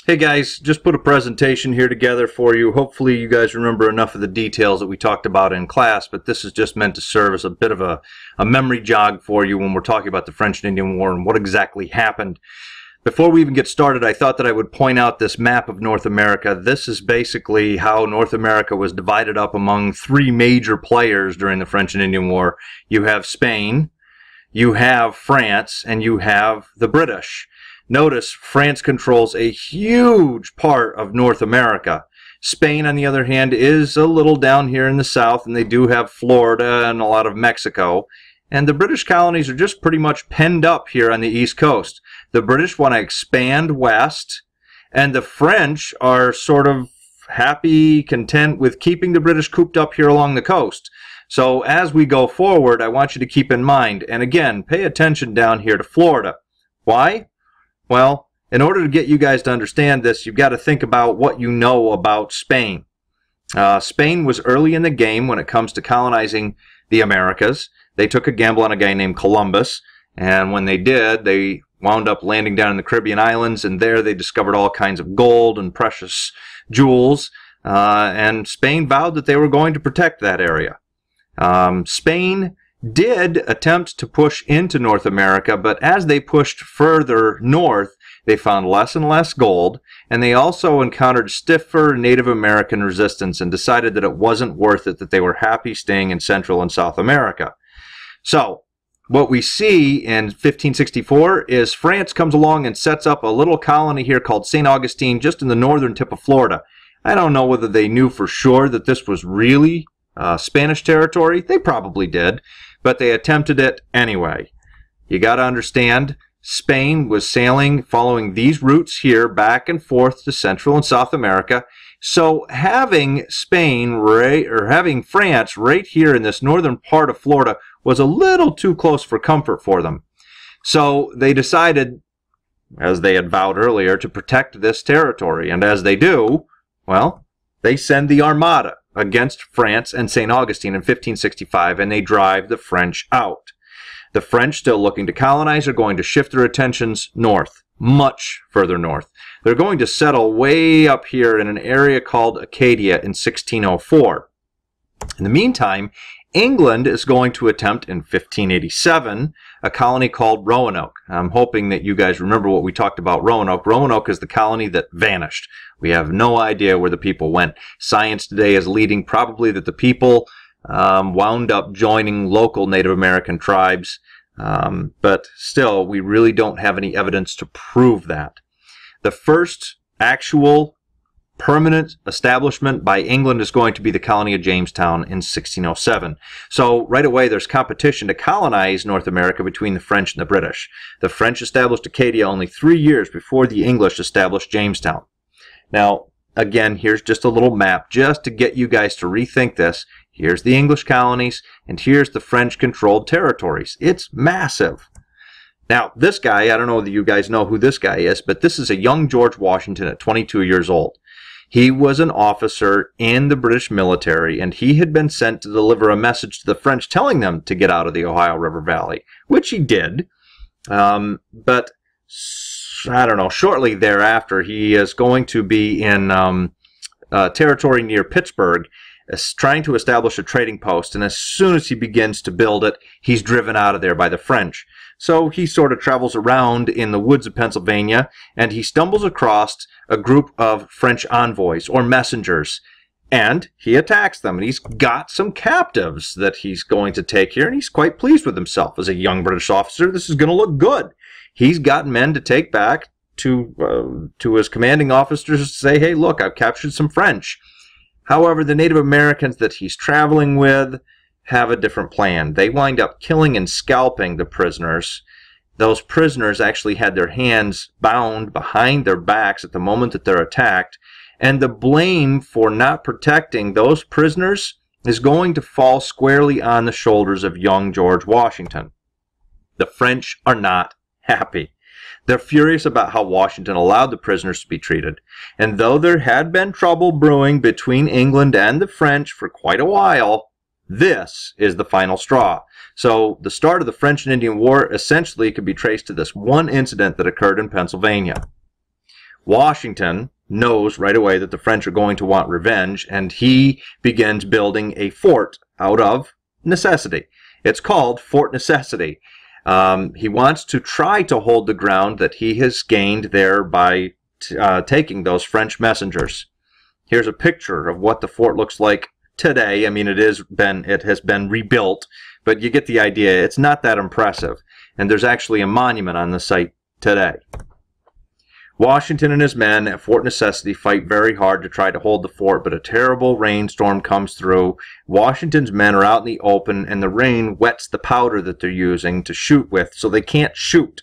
Hey guys, just put a presentation here together for you. Hopefully you guys remember enough of the details that we talked about in class, but this is just meant to serve as a bit of a memory jog for you when we're talking about the French and Indian War and what exactly happened. Before we even get started, I thought that I would point out this map of North America. This is basically how North America was divided up among three major players during the French and Indian War. You have Spain, you have France, and you have the British. Notice France controls a huge part of North America. Spain, on the other hand, is a little down here in the south, and they do have Florida and a lot of Mexico. And the British colonies are just pretty much penned up here on the East Coast. The British want to expand west, and the French are sort of happy, content with keeping the British cooped up here along the coast. So as we go forward, I want you to keep in mind, and again, pay attention down here to Florida. Why? Well, in order to get you guys to understand this, you've got to think about what you know about Spain. Spain was early in the game when it comes to colonizing the Americas. They took a gamble on a guy named Columbus, and when they did, they wound up landing down in the Caribbean islands, and there they discovered all kinds of gold and precious jewels, and Spain vowed that they were going to protect that area. Spain did attempt to push into North America, but as they pushed further north, they found less and less gold, and they also encountered stiffer Native American resistance and decided that it wasn't worth it, that they were happy staying in Central and South America. So, what we see in 1564 is France comes along and sets up a little colony here called St. Augustine, just in the northern tip of Florida. I don't know whether they knew for sure that this was really Spanish territory. They probably did, but they attempted it anyway. You got to understand, Spain was sailing following these routes here back and forth to Central and South America. So having having France right here in this northern part of Florida was a little too close for comfort for them. So they decided, as they had vowed earlier, to protect this territory. And as they do, well, they send the Armada against France and St. Augustine in 1565, and they drive the French out. The French, still looking to colonize, are going to shift their attentions north, much further north. They're going to settle way up here in an area called Acadia in 1604. In the meantime, England is going to attempt in 1587 a colony called Roanoke. I'm hoping that you guys remember what we talked about Roanoke. Roanoke is the colony that vanished. We have no idea where the people went. Science today is leading probably that the people wound up joining local Native American tribes, but still, we really don't have any evidence to prove that. The first actual permanent establishment by England is going to be the colony of Jamestown in 1607. So right away there's competition to colonize North America between the French and the British. The French established Acadia only 3 years before the English established Jamestown. Now, again, here's just a little map just to get you guys to rethink this. Here's the English colonies, and here's the French-controlled territories. It's massive. Now, this guy, I don't know whether you guys know who this guy is, but this is a young George Washington at 22 years old. He was an officer in the British military, and he had been sent to deliver a message to the French telling them to get out of the Ohio River Valley, which he did. But, I don't know, shortly thereafter, he is going to be in territory near Pittsburgh, trying to establish a trading post, and as soon as he begins to build it, he's driven out of there by the French. So he sort of travels around in the woods of Pennsylvania, and he stumbles across a group of French envoys, or messengers, and he attacks them, and he's got some captives that he's going to take here, and he's quite pleased with himself. As a young British officer, this is going to look good. He's got men to take back to his commanding officers to say, hey, look, I've captured some French. However, the Native Americans that he's traveling with have a different plan. They wind up killing and scalping the prisoners. Those prisoners actually had their hands bound behind their backs at the moment that they're attacked, and the blame for not protecting those prisoners is going to fall squarely on the shoulders of young George Washington. The French are not happy. They're furious about how Washington allowed the prisoners to be treated. And though there had been trouble brewing between England and the French for quite a while, this is the final straw. So the start of the French and Indian War essentially could be traced to this one incident that occurred in Pennsylvania. Washington knows right away that the French are going to want revenge, and he begins building a fort out of necessity. It's called Fort Necessity. He wants to try to hold the ground that he has gained there by taking those French messengers. Here's a picture of what the fort looks like today. I mean, it has been rebuilt, but you get the idea. It's not that impressive, and there's actually a monument on the site today. Washington and his men at Fort Necessity fight very hard to try to hold the fort, but a terrible rainstorm comes through. Washington's men are out in the open, and the rain wets the powder that they're using to shoot with, so they can't shoot.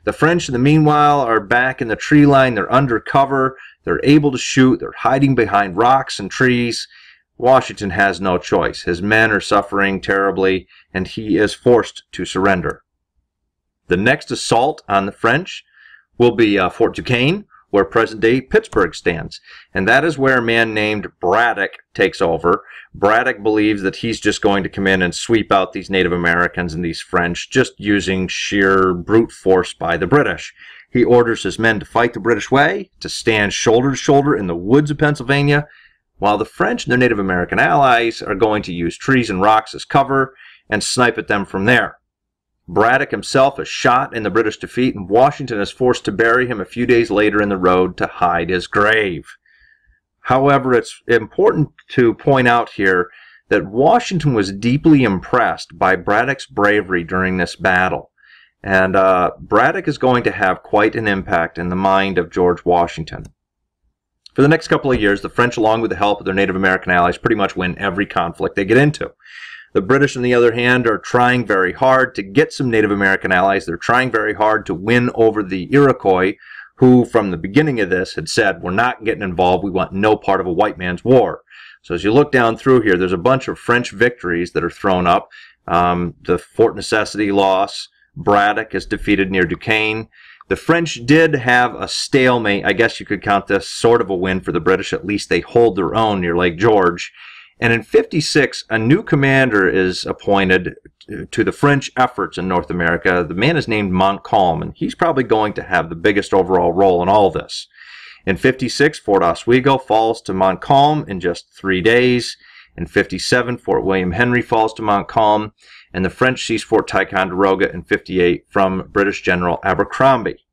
The French, in the meanwhile, are back in the tree line. They're under cover. They're able to shoot. They're hiding behind rocks and trees. Washington has no choice. His men are suffering terribly, and he is forced to surrender. The next assault on the French will be Fort Duquesne, where present-day Pittsburgh stands. And that is where a man named Braddock takes over. Braddock believes that he's just going to come in and sweep out these Native Americans and these French, just using sheer brute force by the British. He orders his men to fight the British way, to stand shoulder to shoulder in the woods of Pennsylvania, while the French and their Native American allies are going to use trees and rocks as cover and snipe at them from there. Braddock himself is shot in the British defeat, and Washington is forced to bury him a few days later in the road to hide his grave. However, it's important to point out here that Washington was deeply impressed by Braddock's bravery during this battle. And Braddock is going to have quite an impact in the mind of George Washington. For the next couple of years, the French, along with the help of their Native American allies, pretty much win every conflict they get into. The British, on the other hand, are trying very hard to get some Native American allies. They're trying very hard to win over the Iroquois, who from the beginning of this had said, we're not getting involved, we want no part of a white man's war. So as you look down through here, there's a bunch of French victories that are thrown up. The Fort Necessity loss, Braddock is defeated near Duquesne. The French did have a stalemate. I guess you could count this sort of a win for the British. At least they hold their own near Lake George. And in 56, a new commander is appointed to the French efforts in North America. The man is named Montcalm, and he's probably going to have the biggest overall role in all this. In 56, Fort Oswego falls to Montcalm in just 3 days. In 57, Fort William Henry falls to Montcalm, and the French seize Fort Ticonderoga in 58 from British General Abercrombie.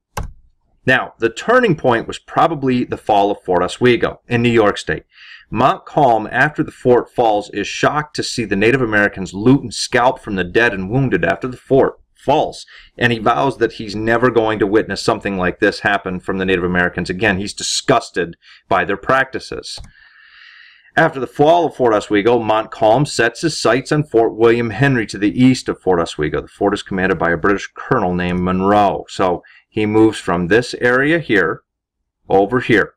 Now, the turning point was probably the fall of Fort Oswego in New York State. Montcalm, after the fort falls, is shocked to see the Native Americans loot and scalp from the dead and wounded after the fort falls, and he vows that he's never going to witness something like this happen from the Native Americans again. He's disgusted by their practices. After the fall of Fort Oswego, Montcalm sets his sights on Fort William Henry to the east of Fort Oswego. The fort is commanded by a British colonel named Monroe. So he moves from this area here over here.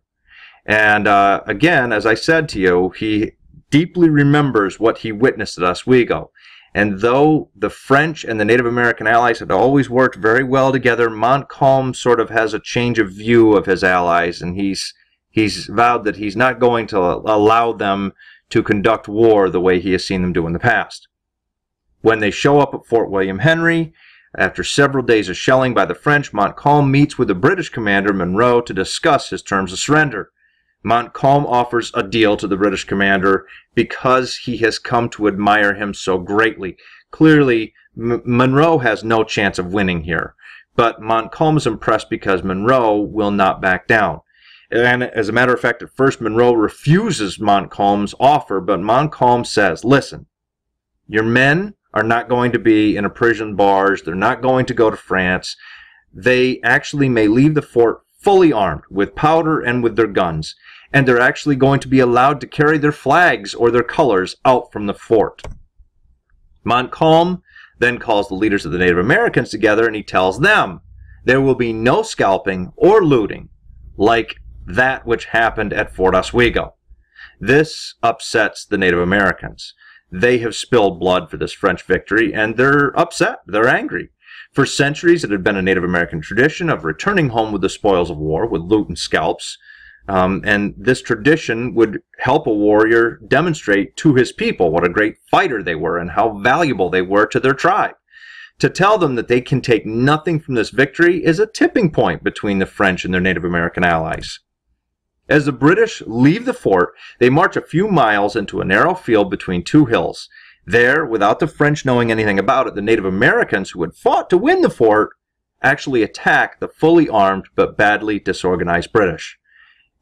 And again, as I said to you, he deeply remembers what he witnessed at Oswego. And though the French and the Native American allies had always worked very well together, Montcalm sort of has a change of view of his allies, and he's vowed that he's not going to allow them to conduct war the way he has seen them do in the past. When they show up at Fort William Henry, after several days of shelling by the French, Montcalm meets with the British commander, Monroe, to discuss his terms of surrender. Montcalm offers a deal to the British commander because he has come to admire him so greatly. Clearly, Monroe has no chance of winning here, but Montcalm is impressed because Monroe will not back down. And as a matter of fact, at first Monroe refuses Montcalm's offer, but Montcalm says, listen, your men are not going to be in a prison bars. They're not going to go to France. They actually may leave the fort fully armed with powder and with their guns, and they're actually going to be allowed to carry their flags or their colors out from the fort. Montcalm then calls the leaders of the Native Americans together, and he tells them there will be no scalping or looting like that which happened at Fort Oswego. This upsets the Native Americans. They have spilled blood for this French victory, and they're upset. They're angry. For centuries, it had been a Native American tradition of returning home with the spoils of war, with loot and scalps. And this tradition would help a warrior demonstrate to his people what a great fighter they were and how valuable they were to their tribe. To tell them that they can take nothing from this victory is a tipping point between the French and their Native American allies. As the British leave the fort, they march a few miles into a narrow field between two hills. There, without the French knowing anything about it, the Native Americans who had fought to win the fort actually attack the fully armed but badly disorganized British.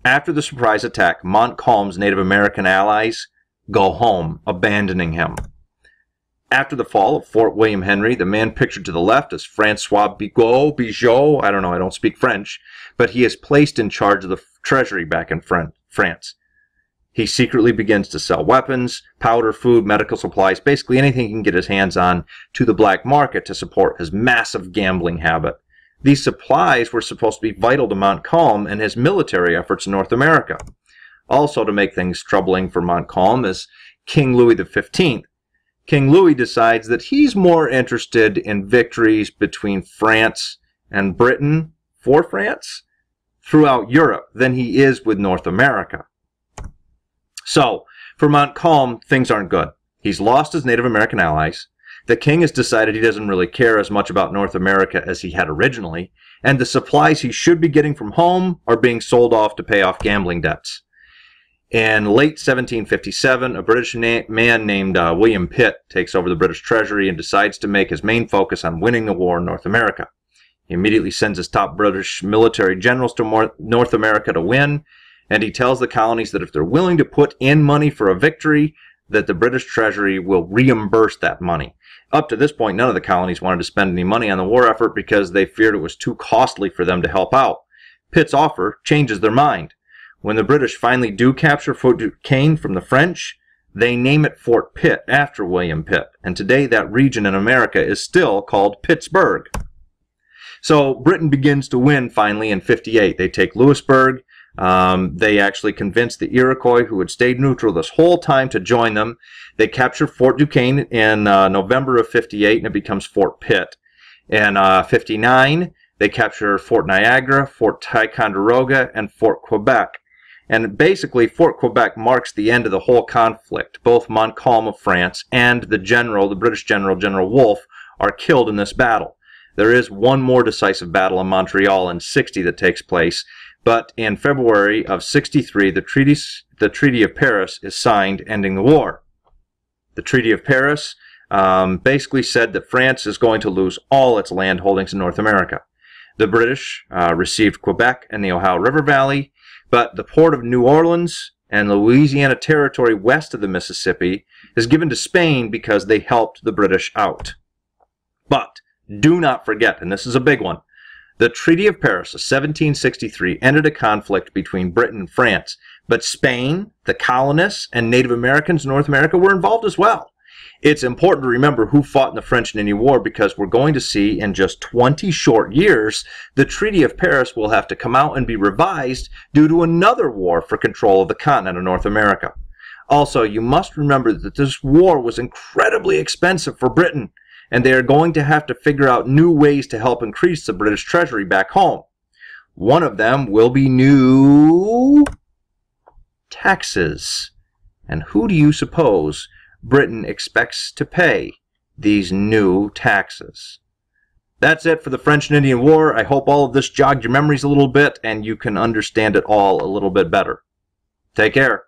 After the surprise attack, Montcalm's Native American allies go home, abandoning him. After the fall of Fort William Henry, the man pictured to the left is Francois Bigot, I don't know, I don't speak French, but he is placed in charge of the treasury back in France. He secretly begins to sell weapons, powder, food, medical supplies, basically anything he can get his hands on to the black market to support his massive gambling habit. These supplies were supposed to be vital to Montcalm and his military efforts in North America. Also, to make things troubling for Montcalm is King Louis XV. King Louis decides that he's more interested in victories between France and Britain for France throughout Europe than he is with North America. So, for Montcalm, things aren't good. He's lost his Native American allies. The king has decided he doesn't really care as much about North America as he had originally, and the supplies he should be getting from home are being sold off to pay off gambling debts. In late 1757, a British man named William Pitt takes over the British treasury and decides to make his main focus on winning the war in North America. He immediately sends his top British military generals to North America to win, and he tells the colonies that if they're willing to put in money for a victory, that the British treasury will reimburse that money. Up to this point, none of the colonies wanted to spend any money on the war effort because they feared it was too costly for them to help out. Pitt's offer changes their mind. When the British finally do capture Fort Duquesne from the French, they name it Fort Pitt after William Pitt, and today that region in America is still called Pittsburgh. So Britain begins to win finally in 58. They take Louisburg. They actually convince the Iroquois, who had stayed neutral this whole time, to join them. They capture Fort Duquesne in November of 58, and it becomes Fort Pitt. In 59, they capture Fort Niagara, Fort Ticonderoga, and Fort Quebec. And basically, Fort Quebec marks the end of the whole conflict. Both Montcalm of France and the British general, General Wolfe, are killed in this battle. There is one more decisive battle in Montreal in 60 that takes place, but in February of 63, the Treaty of Paris is signed, ending the war. The Treaty of Paris basically said that France is going to lose all its land holdings in North America. The British received Quebec and the Ohio River Valley, but the port of New Orleans and the Louisiana Territory west of the Mississippi is given to Spain because they helped the British out. But do not forget, and this is a big one, the Treaty of Paris of 1763 ended a conflict between Britain and France, but Spain, the colonists, and Native Americans in North America were involved as well. It's important to remember who fought in the French and Indian War, because we're going to see in just 20 short years, the Treaty of Paris will have to come out and be revised due to another war for control of the continent of North America. Also, you must remember that this war was incredibly expensive for Britain, and they are going to have to figure out new ways to help increase the British treasury back home. One of them will be new taxes. And who do you suppose Britain expects to pay these new taxes? That's it for the French and Indian War. I hope all of this jogged your memories a little bit and you can understand it all a little bit better. Take care.